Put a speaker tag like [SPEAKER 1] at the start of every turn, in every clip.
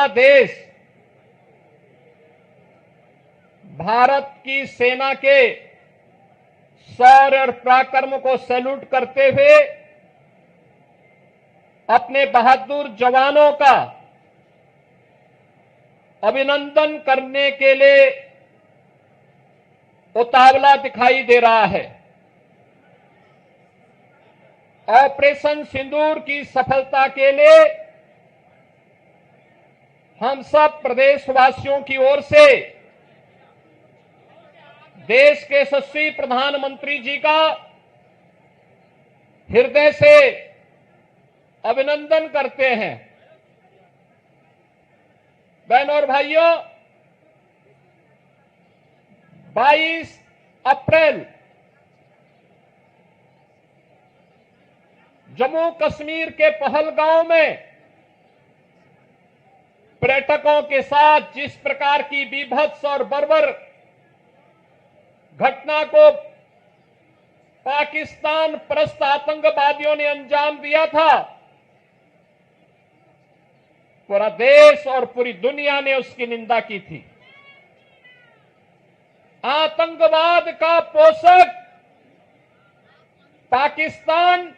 [SPEAKER 1] पूरा देश भारत की सेना के शौर्य और पराक्रम को सैल्यूट करते हुए अपने बहादुर जवानों का अभिनंदन करने के लिए उतावला दिखाई दे रहा है। ऑपरेशन सिंदूर की सफलता के लिए हम सब प्रदेशवासियों की ओर से देश के यशस्वी प्रधानमंत्री जी का हृदय से अभिनंदन करते हैं। बहनों और भाइयों, 22 अप्रैल जम्मू कश्मीर के पहलगांव में पर्यटकों के साथ जिस प्रकार की बीभत्स और बर्बर घटना को पाकिस्तान परस्त आतंकवादियों ने अंजाम दिया था, पूरा देश और पूरी दुनिया ने उसकी निंदा की थी। आतंकवाद का पोषक पाकिस्तान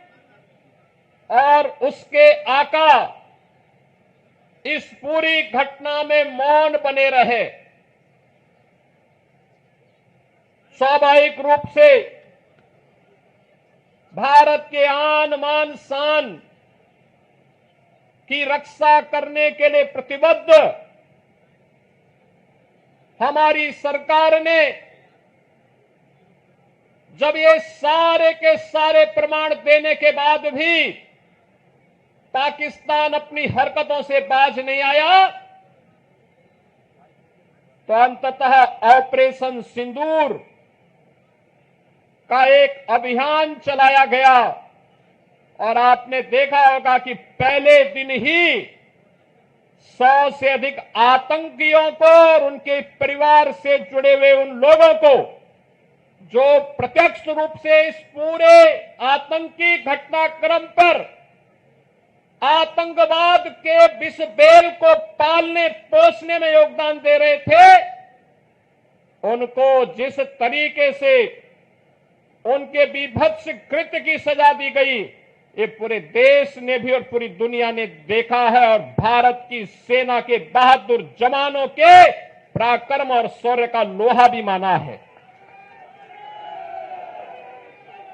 [SPEAKER 1] और उसके आका इस पूरी घटना में मौन बने रहे। स्वाभाविक रूप से भारत के आन मान शान की रक्षा करने के लिए प्रतिबद्ध हमारी सरकार ने जब ये सारे के सारे प्रमाण देने के बाद भी पाकिस्तान अपनी हरकतों से बाज नहीं आया, तो अंततः ऑपरेशन सिंदूर का एक अभियान चलाया गया और आपने देखा होगा कि पहले दिन ही 100 से अधिक आतंकियों को और उनके परिवार से जुड़े हुए उन लोगों को जो प्रत्यक्ष रूप से इस पूरे आतंकी घटनाक्रम पर आतंकवाद के विष बेल को पालने पोषने में योगदान दे रहे थे, उनको जिस तरीके से उनके बीभत्स कृत्य की सजा दी गई, ये पूरे देश ने भी और पूरी दुनिया ने देखा है और भारत की सेना के बहादुर जवानों के पराक्रम और शौर्य का लोहा भी माना है।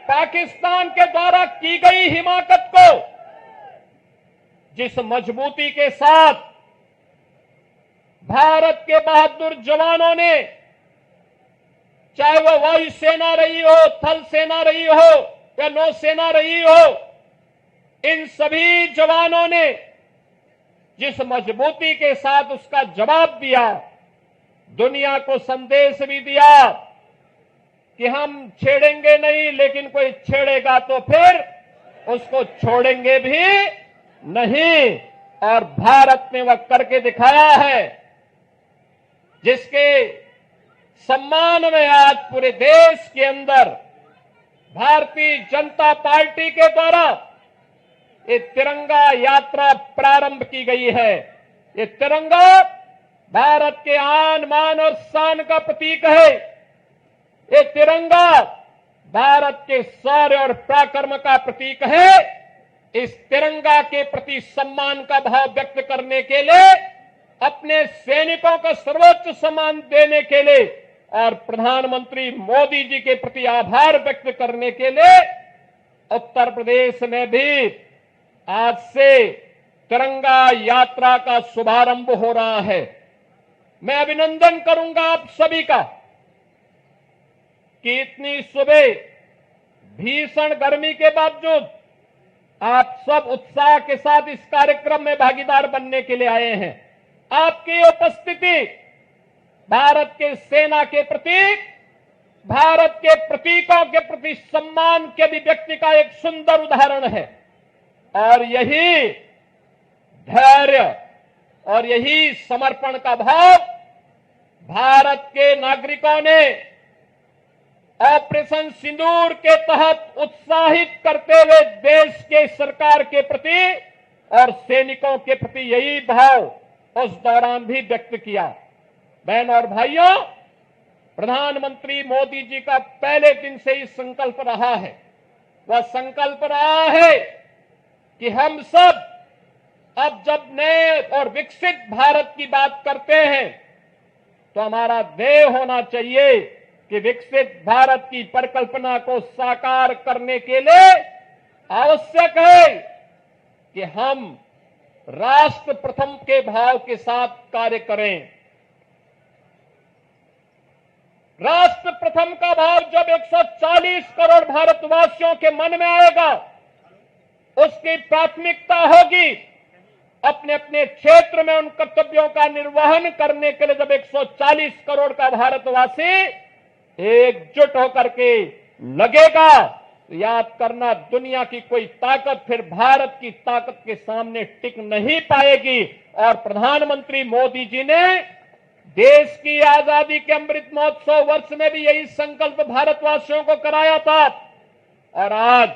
[SPEAKER 1] पाकिस्तान के द्वारा की गई हिमाकत को जिस मजबूती के साथ भारत के बहादुर जवानों ने, चाहे वह वायुसेना रही हो, थल सेना रही हो या नौसेना रही हो, इन सभी जवानों ने जिस मजबूती के साथ उसका जवाब दिया, दुनिया को संदेश भी दिया कि हम छेड़ेंगे नहीं, लेकिन कोई छेड़ेगा तो फिर उसको छोड़ेंगे भी नहीं। और भारत ने वह करके दिखाया है, जिसके सम्मान में आज पूरे देश के अंदर भारतीय जनता पार्टी के द्वारा ये तिरंगा यात्रा प्रारंभ की गई है। ये तिरंगा भारत के आन मान और शान का प्रतीक है। ये तिरंगा भारत के शौर्य और पराक्रम का प्रतीक है। इस तिरंगा के प्रति सम्मान का भाव व्यक्त करने के लिए, अपने सैनिकों को सर्वोच्च सम्मान देने के लिए और प्रधानमंत्री मोदी जी के प्रति आभार व्यक्त करने के लिए उत्तर प्रदेश में भी आज से तिरंगा यात्रा का शुभारंभ हो रहा है। मैं अभिनंदन करूंगा आप सभी का कि इतनी सुबह भीषण गर्मी के बावजूद आप सब उत्साह के साथ इस कार्यक्रम में भागीदार बनने के लिए आए हैं। आपकी उपस्थिति भारत के सेना के प्रतीक, भारत के प्रतीकों के प्रति सम्मान के अभिव्यक्ति का एक सुंदर उदाहरण है। और यही धैर्य और यही समर्पण का भाव भारत के नागरिकों ने ऑपरेशन सिंदूर के तहत उत्साहित करते हुए देश के सरकार के प्रति और सैनिकों के प्रति यही भाव उस दौरान भी व्यक्त किया। बहन और भाइयों, प्रधानमंत्री मोदी जी का पहले दिन से ही संकल्प रहा है, वह संकल्प रहा है कि हम सब अब जब नए और विकसित भारत की बात करते हैं तो हमारा ध्येय होना चाहिए कि विकसित भारत की परिकल्पना को साकार करने के लिए आवश्यक है कि हम राष्ट्र प्रथम के भाव के साथ कार्य करें। राष्ट्र प्रथम का भाव जब 140 करोड़ भारतवासियों के मन में आएगा, उसकी प्राथमिकता होगी अपने अपने क्षेत्र में उन कर्तव्यों का निर्वहन करने के लिए। जब 140 करोड़ का भारतवासी एकजुट होकर के लगेगा, तो याद करना, दुनिया की कोई ताकत फिर भारत की ताकत के सामने टिक नहीं पाएगी। और प्रधानमंत्री मोदी जी ने देश की आजादी के अमृत महोत्सव वर्ष में भी यही संकल्प भारतवासियों को कराया था, और आज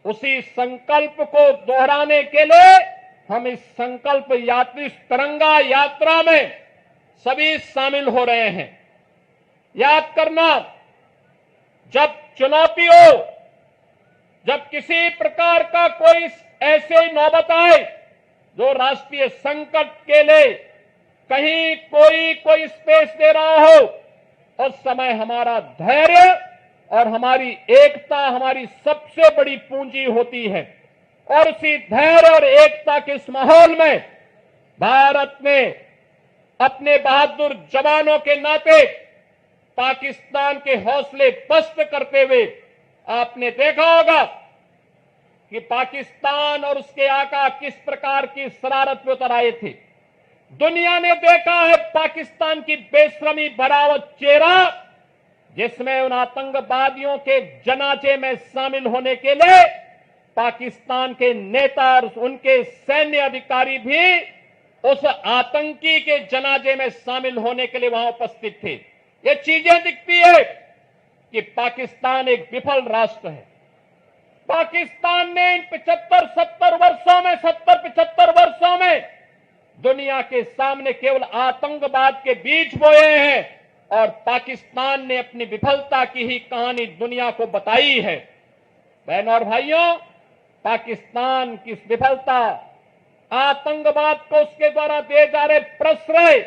[SPEAKER 1] उसी संकल्प को दोहराने के लिए हम इस संकल्प यात्री तिरंगा यात्रा में सभी शामिल हो रहे हैं। याद करना, जब चुनौती हो, जब किसी प्रकार का कोई ऐसे नौबत आए जो राष्ट्रीय संकट के लिए कहीं कोई स्पेस दे रहा हो, उस समय हमारा धैर्य और हमारी एकता हमारी सबसे बड़ी पूंजी होती है। और उसी धैर्य और एकता के इस माहौल में भारत ने अपने बहादुर जवानों के नाते पाकिस्तान के हौसले पस्त करते हुए, आपने देखा होगा कि पाकिस्तान और उसके आका किस प्रकार की शरारत में उतर आए थे। दुनिया ने देखा है पाकिस्तान की बेशर्मी भरा हुआ चेहरा, जिसमें उन आतंकवादियों के जनाजे में शामिल होने के लिए पाकिस्तान के नेता और उनके सैन्य अधिकारी भी उस आतंकी के जनाजे में शामिल होने के लिए वहां उपस्थित थे। ये चीजें दिखती है कि पाकिस्तान एक विफल राष्ट्र है। पाकिस्तान ने इन 75 वर्षों में दुनिया के सामने केवल आतंकवाद के बीज बोए हैं, और पाकिस्तान ने अपनी विफलता की ही कहानी दुनिया को बताई है। बहनों और भाइयों, पाकिस्तान की विफलता, आतंकवाद को उसके द्वारा दिए जा रहे प्रश्रय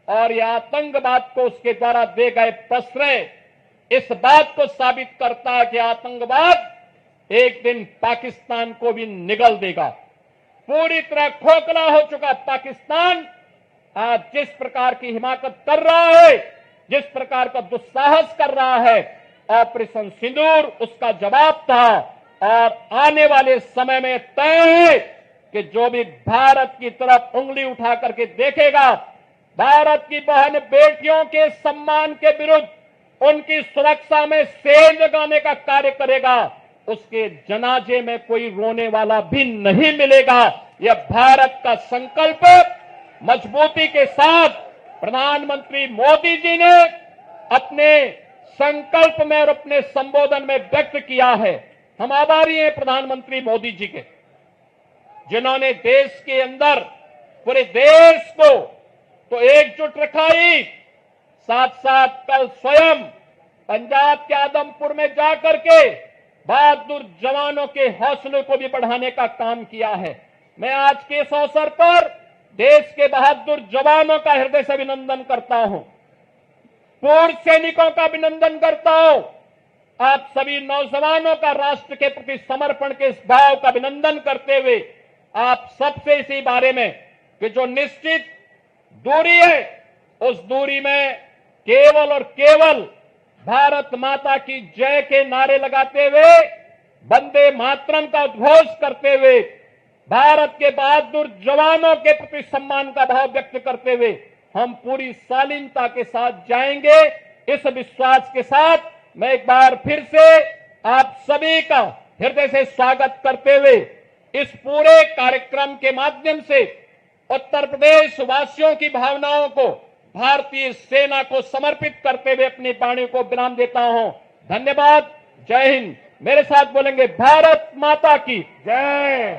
[SPEAKER 1] और यह आतंकवाद को उसके द्वारा दिए गए प्रश्रय इस बात को साबित करता है कि आतंकवाद एक दिन पाकिस्तान को भी निगल देगा। पूरी तरह खोखला हो चुका पाकिस्तान आज जिस प्रकार की हिमाकत कर रहा है, जिस प्रकार का दुस्साहस कर रहा है, ऑपरेशन सिंदूर उसका जवाब था। और आने वाले समय में तय है कि जो भी भारत की तरफ उंगली उठा करके देखेगा, भारत की बहन बेटियों के सम्मान के विरुद्ध उनकी सुरक्षा में सेंध लगाने का कार्य करेगा, उसके जनाजे में कोई रोने वाला भी नहीं मिलेगा। यह भारत का संकल्प मजबूती के साथ प्रधानमंत्री मोदी जी ने अपने संकल्प में और अपने संबोधन में व्यक्त किया है। हम आभारी हैं प्रधानमंत्री मोदी जी के, जिन्होंने देश के अंदर पूरे देश को तो एकजुट रखा ही, साथ साथ कल स्वयं पंजाब के आदमपुर में जाकर के बहादुर जवानों के हौसले को भी बढ़ाने का काम किया है। मैं आज के इस अवसर पर देश के बहादुर जवानों का हृदय से अभिनंदन करता हूं, पूर्व सैनिकों का अभिनंदन करता हूं। आप सभी नौजवानों का राष्ट्र के प्रति समर्पण के इस भाव का अभिनंदन करते हुए आप सबसे इसी बारे में कि जो निश्चित दूरी है, उस दूरी में केवल और केवल भारत माता की जय के नारे लगाते हुए, वंदे मातरम का उद्घोष करते हुए, भारत के बहादुर जवानों के प्रति सम्मान का भाव व्यक्त करते हुए हम पूरी शालीनता के साथ जाएंगे। इस विश्वास के साथ मैं एक बार फिर से आप सभी का हृदय से स्वागत करते हुए इस पूरे कार्यक्रम के माध्यम से उत्तर प्रदेश वासियों की भावनाओं को भारतीय सेना को समर्पित करते हुए अपनी वाणी को विराम देता हूं। धन्यवाद। जय हिंद। मेरे साथ बोलेंगे, भारत माता की जय।